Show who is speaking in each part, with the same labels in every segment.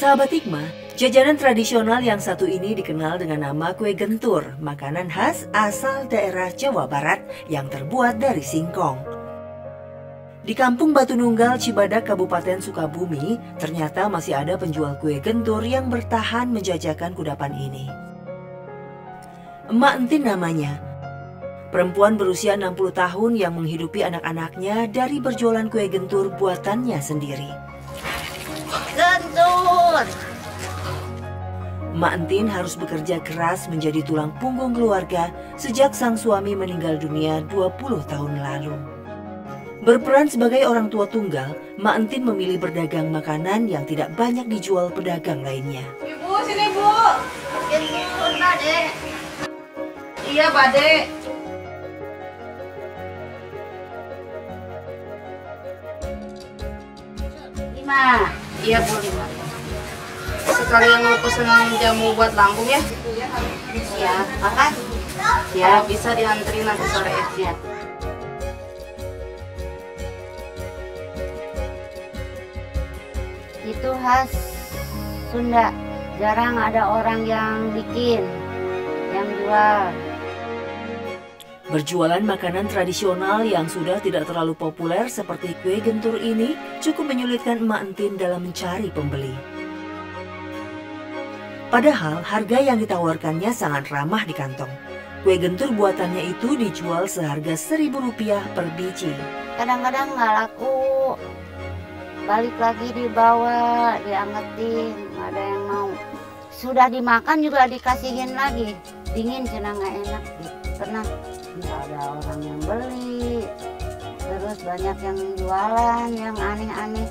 Speaker 1: Sahabat Hikmah, jajanan tradisional yang satu ini dikenal dengan nama kue gentur, makanan khas asal daerah Jawa Barat yang terbuat dari singkong. Di Kampung Batu Nunggal, Cibadak, Kabupaten Sukabumi, ternyata masih ada penjual kue gentur yang bertahan menjajakan kudapan ini. Emak Entin namanya. Perempuan berusia 60 tahun yang menghidupi anak-anaknya dari berjualan kue gentur buatannya sendiri.
Speaker 2: Gentur!
Speaker 1: Mak Entin harus bekerja keras menjadi tulang punggung keluarga sejak sang suami meninggal dunia 20 tahun lalu. Berperan sebagai orang tua tunggal, Mak Entin memilih berdagang makanan yang tidak banyak dijual pedagang lainnya.
Speaker 2: Ibu, sini Bu. Gentur, Bade. Iya, Bade. Lima. Iya Bu, 5. Sekalian mau pesen jamu buat lambung ya? Iya, makan? Ya, bisa dianterin nanti sore ya. Itu khas Sunda, jarang ada orang yang bikin, yang jual.
Speaker 1: Berjualan makanan tradisional yang sudah tidak terlalu populer seperti kue gentur ini cukup menyulitkan Emak Entin dalam mencari pembeli. Padahal harga yang ditawarkannya sangat ramah di kantong. Kue gentur buatannya itu dijual seharga Rp1.000 per biji.
Speaker 2: Kadang-kadang nggak laku, balik lagi dibawa, diangetin, nggak ada yang mau. Sudah dimakan juga dikasihin lagi, dingin cina nggak enak. Pernah nggak ada orang yang beli, terus banyak yang jualan yang aneh-aneh.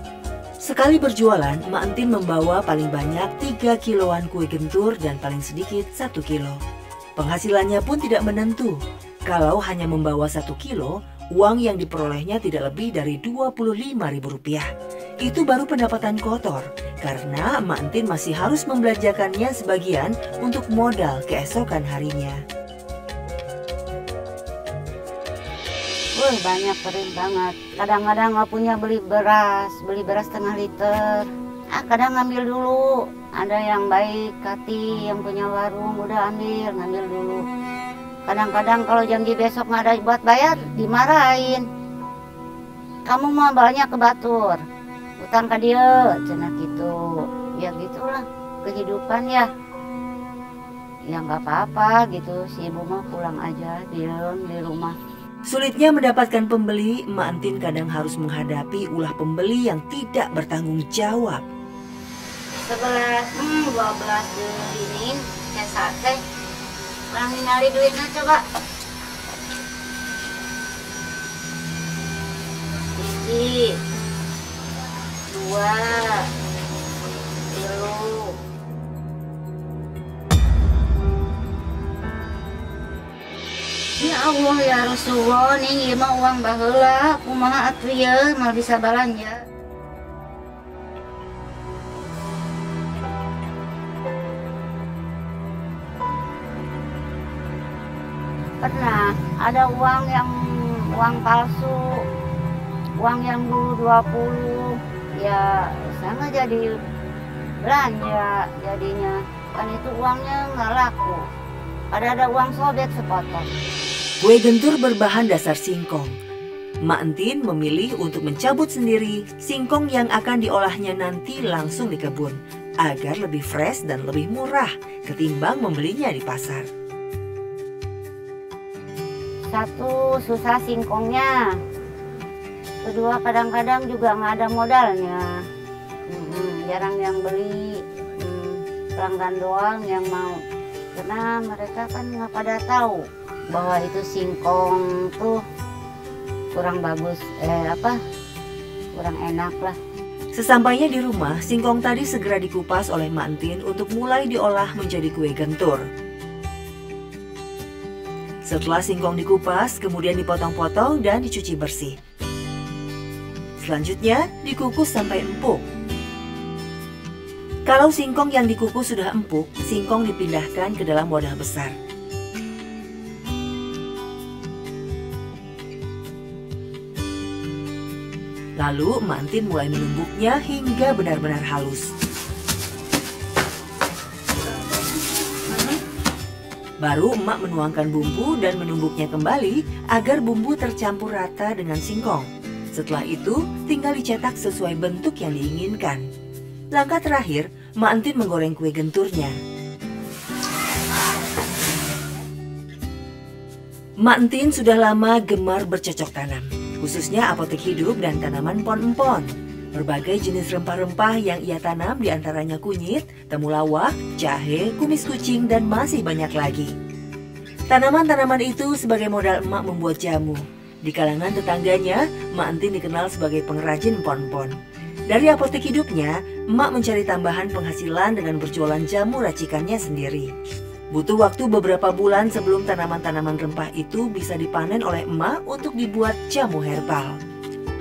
Speaker 1: Sekali berjualan, Mak Entin membawa paling banyak 3 kiloan kue gentur dan paling sedikit 1 kilo. Penghasilannya pun tidak menentu. Kalau hanya membawa 1 kilo, uang yang diperolehnya tidak lebih dari Rp25.000. Itu baru pendapatan kotor, karena Mak Entin masih harus membelanjakannya sebagian untuk modal keesokan harinya.
Speaker 2: Banyak kering banget. Kadang-kadang nggak punya beli beras setengah liter. Kadang ngambil dulu. Ada yang baik hati, yang punya warung udah ngambil dulu. Kadang-kadang kalau janji besok nggak ada buat bayar, dimarahin. Kamu mau banyak ke batur, utang ke dia, cenah gitu. Ya gitulah kehidupan ya. Ya nggak apa-apa gitu, si ibu mah pulang aja, diem di rumah.
Speaker 1: Sulitnya mendapatkan pembeli, Emak Entin kadang harus menghadapi ulah pembeli yang tidak bertanggung jawab.
Speaker 2: 11, 12 ini kayak sate. Kurang ngali duitnya coba. Biji, 2, 3. Ya Allah ya Rasulullah, nih mah uang baheula, kumaha atuh ya mal bisa balanja. Pernah ada uang palsu, uang yang dulu 20, ya saya nggak jadi belanja jadinya, kan itu uangnya nggak laku. Ada uang sobek sepotong.
Speaker 1: Kue gentur berbahan dasar singkong. Mak Entin memilih untuk mencabut sendiri singkong yang akan diolahnya nanti langsung di kebun agar lebih fresh dan lebih murah ketimbang membelinya di pasar.
Speaker 2: Satu, susah singkongnya. Kedua, kadang-kadang juga nggak ada modalnya. Jarang yang beli, pelanggan doang yang mau. Karena mereka kan nggak pada tahu bahwa itu singkong tuh kurang bagus, kurang enak lah.
Speaker 1: Sesampainya di rumah, singkong tadi segera dikupas oleh Mak Entin untuk mulai diolah menjadi kue gentur. Setelah singkong dikupas, kemudian dipotong-potong dan dicuci bersih. Selanjutnya, dikukus sampai empuk. Kalau singkong yang dikukus sudah empuk, singkong dipindahkan ke dalam wadah besar. Lalu Emak Entin mulai menumbuknya hingga benar-benar halus. Baru emak menuangkan bumbu dan menumbuknya kembali agar bumbu tercampur rata dengan singkong. Setelah itu, tinggal dicetak sesuai bentuk yang diinginkan. Langkah terakhir, Mak Entin menggoreng kue genturnya. Mak Entin sudah lama gemar bercocok tanam, khususnya apotek hidup dan tanaman empon-empon. Berbagai jenis rempah-rempah yang ia tanam diantaranya kunyit, temulawak, jahe, kumis kucing, dan masih banyak lagi. Tanaman-tanaman itu sebagai modal emak membuat jamu. Di kalangan tetangganya, Mak Entin dikenal sebagai pengrajin empon-empon. Dari apotek hidupnya, emak mencari tambahan penghasilan dengan berjualan jamu racikannya sendiri. Butuh waktu beberapa bulan sebelum tanaman-tanaman rempah itu bisa dipanen oleh emak untuk dibuat jamu herbal.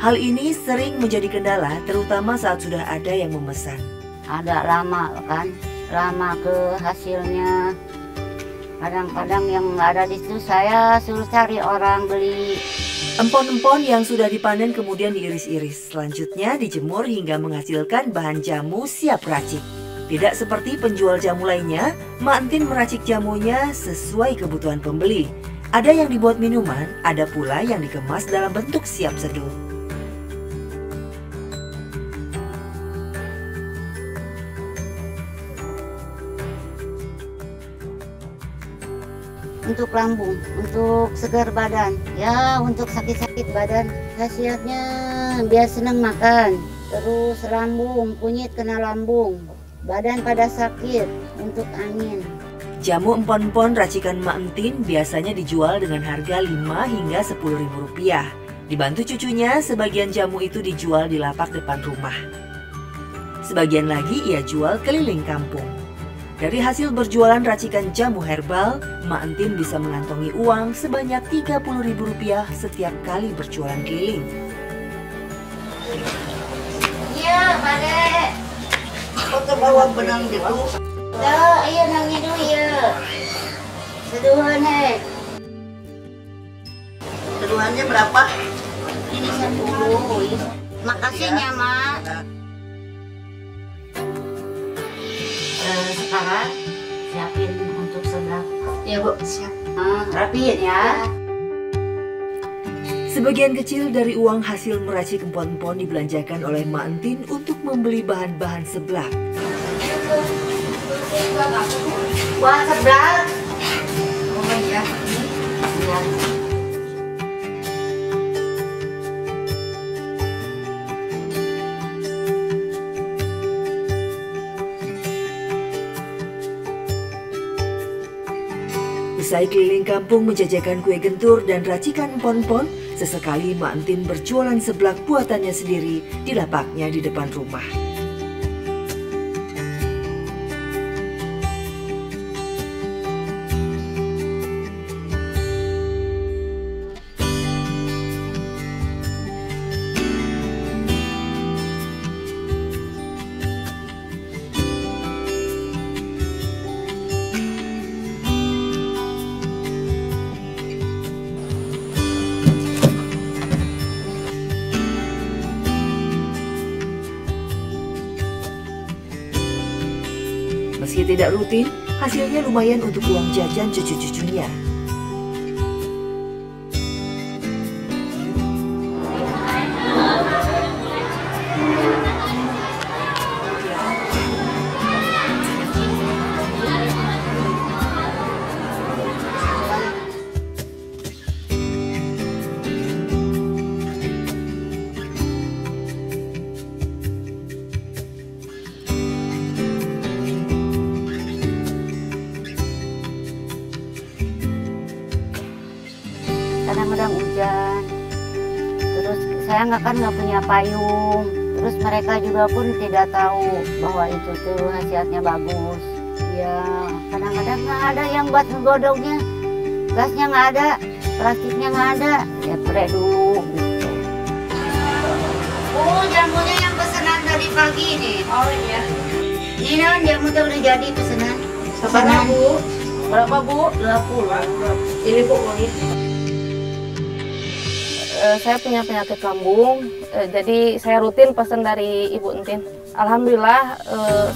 Speaker 1: Hal ini sering menjadi kendala, terutama saat sudah ada yang memesan.
Speaker 2: Ada lama kan, lama ke hasilnya. Kadang-kadang yang ada di situ saya suruh cari orang beli.
Speaker 1: Empon-empon yang sudah dipanen kemudian diiris-iris. Selanjutnya dijemur hingga menghasilkan bahan jamu siap racik. Tidak seperti penjual jamu lainnya, Mak Entin meracik jamunya sesuai kebutuhan pembeli. Ada yang dibuat minuman, ada pula yang dikemas dalam bentuk siap seduh.
Speaker 2: Untuk lambung, untuk segar badan, ya untuk sakit-sakit badan, khasiatnya biar senang makan. Terus lambung, kunyit kena lambung, badan pada sakit, untuk angin.
Speaker 1: Jamu empon-empon racikan Mak Entin biasanya dijual dengan harga 5 hingga 10 ribu rupiah. Dibantu cucunya, sebagian jamu itu dijual di lapak depan rumah. Sebagian lagi ia jual keliling kampung. Dari hasil berjualan racikan jamu herbal, Mak Entin bisa mengantongi uang sebanyak 30 ribu rupiah setiap kali berjualan keliling.
Speaker 2: Iya, Pak Dek.
Speaker 3: Kok terbawa benang gitu?
Speaker 2: Tuh, iya nangnya dulu ya. Seduhan, Nek.
Speaker 3: Seduhannya berapa?
Speaker 2: Ini 10. Makasihnya, Mak. Sekarang siapin untuk sebelah.
Speaker 3: Ya Bu, siap.
Speaker 2: Rapiin ya.
Speaker 1: Sebagian kecil dari uang hasil meracik empon-empon dibelanjakan oleh Mak Entin untuk membeli bahan-bahan seblak.
Speaker 2: Buat sebelah.
Speaker 3: Oh iya.
Speaker 2: Ya.
Speaker 1: Usai keliling kampung menjajakan kue gentur dan racikan empon-empon, sesekali Mak Entin berjualan seblak buatannya sendiri di lapaknya di depan rumah. Meski tidak rutin, hasilnya lumayan untuk uang jajan cucu-cucunya.
Speaker 2: Kadang-kadang hujan, terus saya nggak punya payung, terus mereka juga pun tidak tahu bahwa itu tuh khasiatnya bagus. Ya kadang-kadang nggak ada yang buat ngegodongnya, gasnya nggak ada, plastiknya nggak ada, ya pre dulu gitu. Oh, jamunya yang pesanan tadi pagi ini.
Speaker 3: Oh iya.
Speaker 2: Ini kan jamu tuh udah jadi pesanan.
Speaker 3: Berapa Bu? Berapa Bu?
Speaker 2: 20.
Speaker 3: Ini Bu ini.
Speaker 4: Saya punya penyakit lambung, jadi saya rutin pesan dari Ibu Entin. Alhamdulillah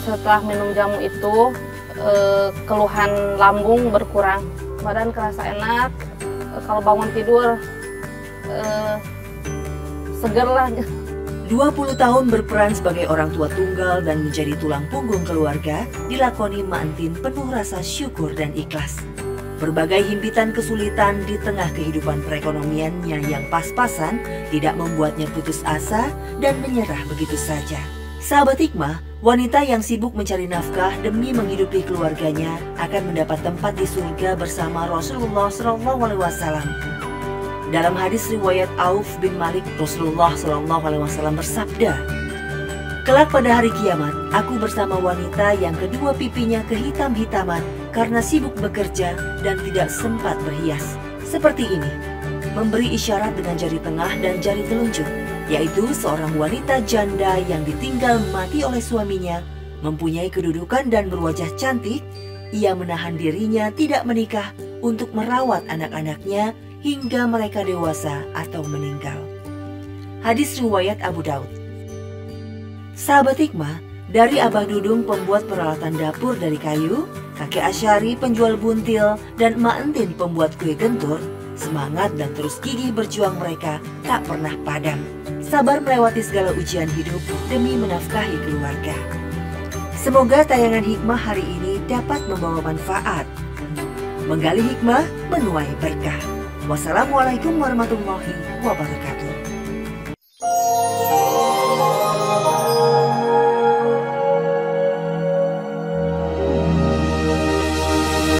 Speaker 4: setelah minum jamu itu keluhan lambung berkurang, badan kerasa enak, kalau bangun tidur seger lah.
Speaker 1: 20 tahun berperan sebagai orang tua tunggal dan menjadi tulang punggung keluarga dilakoni Mak Entin penuh rasa syukur dan ikhlas. Berbagai himpitan kesulitan di tengah kehidupan perekonomiannya yang pas-pasan tidak membuatnya putus asa dan menyerah begitu saja. Sahabat hikmah, wanita yang sibuk mencari nafkah demi menghidupi keluarganya akan mendapat tempat di surga bersama Rasulullah SAW. Dalam hadis riwayat Auf bin Malik, Rasulullah SAW bersabda, "Kelak pada hari kiamat, aku bersama wanita yang kedua pipinya kehitam-hitaman karena sibuk bekerja dan tidak sempat berhias. Seperti ini," memberi isyarat dengan jari tengah dan jari telunjuk, yaitu seorang wanita janda yang ditinggal mati oleh suaminya, mempunyai kedudukan dan berwajah cantik. Ia menahan dirinya tidak menikah untuk merawat anak-anaknya hingga mereka dewasa atau meninggal. Hadis riwayat Abu Daud. Sahabat hikmah, dari Abah Dudung pembuat peralatan dapur dari kayu, kakek Asyari penjual buntil, dan Mak Entin pembuat kue gentur, semangat dan terus gigih berjuang mereka tak pernah padam. Sabar melewati segala ujian hidup demi menafkahi keluarga. Semoga tayangan hikmah hari ini dapat membawa manfaat. Menggali hikmah, menuai berkah. Wassalamualaikum warahmatullahi wabarakatuh.